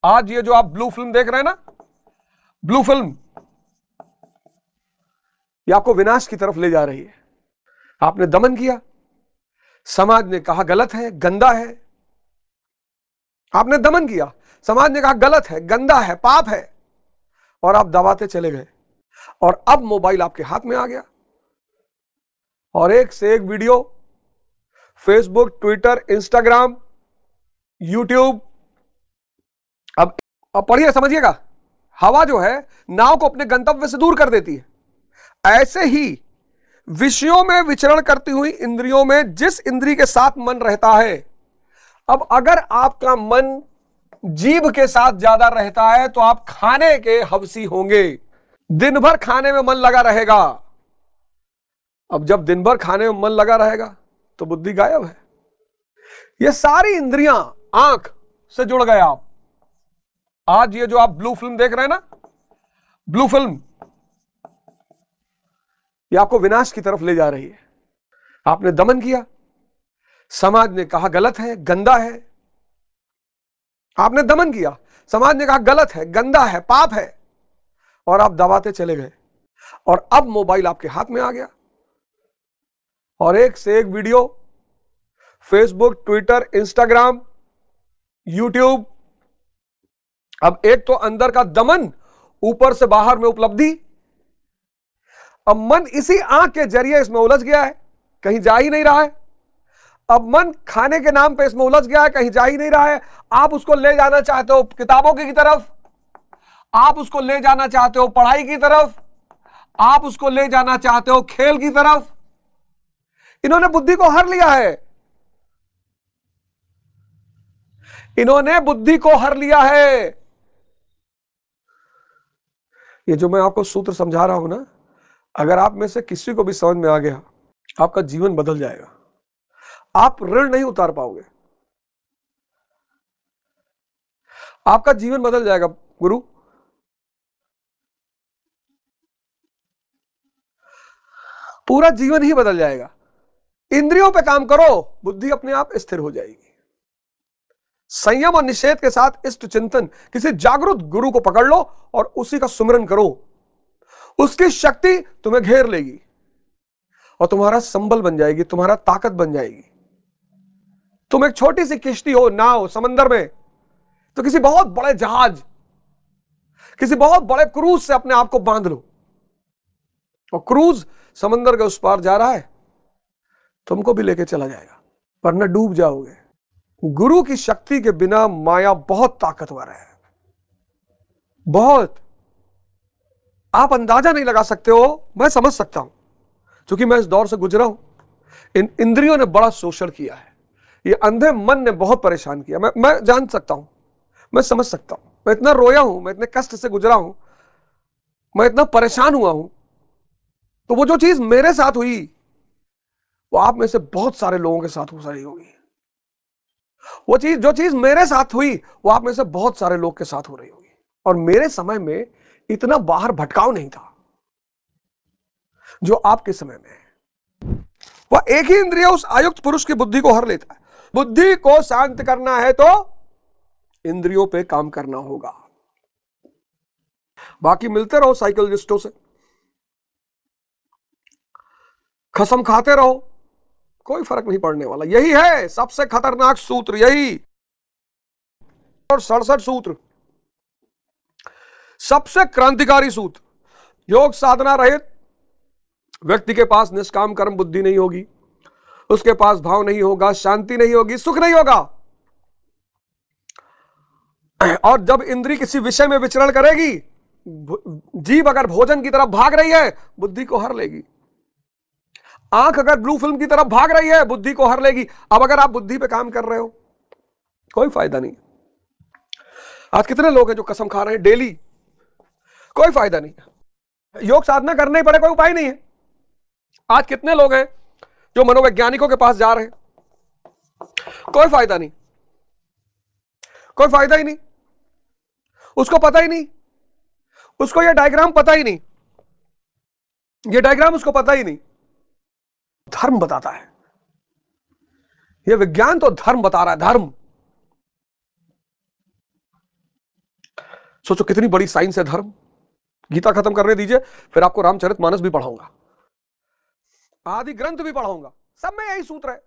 आज ये जो आप ब्लू फिल्म देख रहे हैं ना, ब्लू फिल्म, ये आपको विनाश की तरफ ले जा रही है। आपने दमन किया, समाज ने कहा गलत है, गंदा है। आपने दमन किया, समाज ने कहा गलत है, गंदा है, पाप है, और आप दबाते चले गए। और अब मोबाइल आपके हाथ में आ गया और एक से एक video, Facebook, Twitter, Instagram, YouTube. अब पढ़िए, समझिएगा। हवा जो है नाव को अपने गंतव्य से दूर कर देती है। ऐसे ही विषयों में विचरण करती हुई इंद्रियों में जिस इंद्री के साथ मन रहता है, अब अगर आपका मन जीभ के साथ ज्यादा रहता है तो आप खाने के हवसी होंगे, दिन भर खाने में मन लगा रहेगा। अब जब दिन भर खाने में मन लगा रहेगा तो बुद्धि गायब है। ये सारी इंद्रियां आंख से जुड़ गए आप। आज ये जो आप ब्लू फिल्म देख रहे हैं ना, ब्लू फिल्म, ये आपको विनाश की तरफ ले जा रही है। आपने दमन किया, समाज ने कहा गलत है, गंदा है। आपने दमन किया, समाज ने कहा गलत है, गंदा है, पाप है, और आप दबाते चले गए। और अब मोबाइल आपके हाथ में आ गया और एक से एक video, Facebook, Twitter, Instagram, YouTube. अब एक तो अंदर का दमन, ऊपर से बाहर में उपलब्धि। अब मन इसी आंख के जरिए इसमें उलझ गया है, कहीं जा ही नहीं रहा है। अब मन खाने के नाम पे इसमें उलझ गया है, कहीं जा ही नहीं रहा है। आप उसको ले जाना चाहते हो किताबों की तरफ, आप उसको ले जाना चाहते हो पढ़ाई की तरफ, आप उसको ले जाना चाहते हो खेल की तरफ। इन्होंने बुद्धि को हर लिया है, इन्होंने बुद्धि को हर लिया है। ये जो मैं आपको सूत्र समझा रहा हूं ना, अगर आप में से किसी को भी समझ में आ गया, आपका जीवन बदल जाएगा। आप ऋण नहीं उतार पाओगे, आपका जीवन बदल जाएगा। गुरु, पूरा जीवन ही बदल जाएगा। इंद्रियों पे काम करो, बुद्धि अपने आप स्थिर हो जाएगी। संयम और निषेध के साथ इष्ट चिंतन, किसी जागरूक गुरु को पकड़ लो और उसी का सुमिरन करो। उसकी शक्ति तुम्हें घेर लेगी और तुम्हारा संबल बन जाएगी, तुम्हारा ताकत बन जाएगी। तुम एक छोटी सी किश्ती हो, नाव समंदर में, तो किसी बहुत बड़े जहाज, किसी बहुत बड़े क्रूज से अपने आप को बांध लो, और क्रूज समंदर के उस पार जा रहा है, तुमको भी लेके चला जाएगा, वरना डूब जाओगे। गुरु की शक्ति के बिना माया बहुत ताकतवर है, बहुत। आप अंदाजा नहीं लगा सकते हो, मैं समझ सकता हूं, क्योंकि मैं इस दौर से गुजरा हूं। इन इंद्रियों ने बड़ा शोषण किया है, ये अंधे मन ने बहुत परेशान किया। मैं जान सकता हूं, मैं समझ सकता हूं। मैं इतना रोया हूं, मैं इतने कष्ट से गुजरा हूं, मैं इतना परेशान हुआ हूं। तो वो जो चीज मेरे साथ हुई, वो आप में से बहुत सारे लोगों के साथ हो रही होगी। वो चीज, जो चीज मेरे साथ हुई, वो आप में से बहुत सारे लोग के साथ हो रही होगी। और मेरे समय में इतना बाहर भटकाव नहीं था जो आपके समय में है। वह एक ही इंद्रिय उस आयुक्त पुरुष की बुद्धि को हर लेता है। बुद्धि को शांत करना है तो इंद्रियों पे काम करना होगा। बाकी मिलते रहो साइकोलॉजिस्टों से, कसम खाते रहो, कोई फर्क नहीं पड़ने वाला। यही है सबसे खतरनाक सूत्र, यही। और 67 सूत्र, सबसे क्रांतिकारी सूत्र। योग साधना रहित व्यक्ति के पास निष्काम कर्म बुद्धि नहीं होगी, उसके पास भाव नहीं होगा, शांति नहीं होगी, सुख नहीं होगा। और जब इंद्री किसी विषय में विचरण करेगी, जीभ अगर भोजन की तरफ भाग रही है, बुद्धि को हर लेगी। आंख अगर ब्लू फिल्म की तरफ भाग रही है, बुद्धि को हर लेगी। अब अगर आप बुद्धि पे काम कर रहे हो, कोई फायदा नहीं। आज कितने लोग हैं जो कसम खा रहे हैं डेली, कोई फायदा नहीं। योग साधना करना ही पड़े, कोई उपाय नहीं है। आज कितने लोग हैं जो मनोवैज्ञानिकों के पास जा रहे हैं, कोई फायदा नहीं, कोई फायदा ही नहीं। उसको पता ही नहीं, उसको यह डायग्राम पता ही नहीं, यह डायग्राम उसको पता ही नहीं। धर्म बताता है, यह विज्ञान तो धर्म बता रहा है, धर्म। सोचो कितनी बड़ी साइंस है धर्म। गीता खत्म करने दीजिए, फिर आपको रामचरितमानस भी पढ़ाऊंगा, आदि ग्रंथ भी पढ़ाऊंगा, सब में यही सूत्र है।